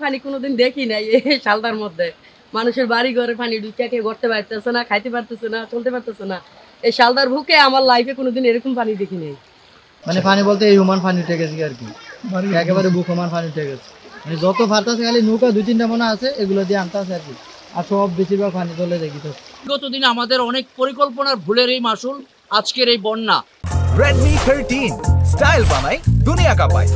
পানি কোনোদিন দেখি নাই এই শালদার মধ্যে। মানুষের বাড়ি ঘরে পানি ঢুকিয়ে গড়তে পারতেছে না, খাইতে পারতেছে না, চলতে পারতেছে না। এই শালদার বুকে আমার লাইফে কোনোদিন এরকম পানি দেখি নাই। মানে পানি বলতে এই হুমান পানি উঠে গেছে আর কি, একেবারে বুক হুমান পানি উঠে গেছে। মানে যত ফারতাছে খালি নৌকা 2-3টা মনে আছে, এগুলো দিয়ে আনতে আছে আর কি। আর সব বেশিরভাগ পানি চলে দেখি তো। বিগত দিনে আমাদের অনেক পরিকল্পনার ভুলের এই মাসুল আজকের এই বন্যা। Redmi 13 স্টাইল বানাই দুনিয়া কাঁপায়।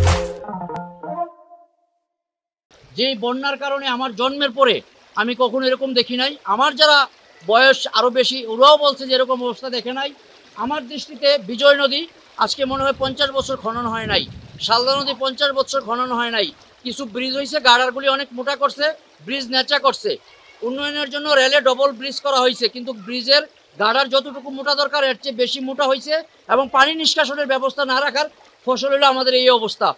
যে বন্যার কারণে আমার জন্মের পরে আমি কখনো এরকম দেখি নাই। আমার যারা বয়স আরও বেশি ওরাও বলছে যে এরকম অবস্থা দেখে নাই। আমার দৃষ্টিতে বিজয় নদী আজকে মনে হয় 50 বছর খনন হয় নাই, শালদা নদী 50 বছর খনন হয় নাই। কিছু ব্রিজ হয়েছে, গার্ডারগুলি অনেক মোটা করছে, ব্রিজ ন্যাচা করছে। উন্নয়নের জন্য রেলে ডবল ব্রিজ করা হয়েছে, কিন্তু ব্রিজের গার্ডার যতটুকু মোটা দরকার এর চেয়ে বেশি মোটা হয়েছে এবং পানি নিষ্কাশনের ব্যবস্থা না রাখার ফসল হলো আমাদের এই অবস্থা।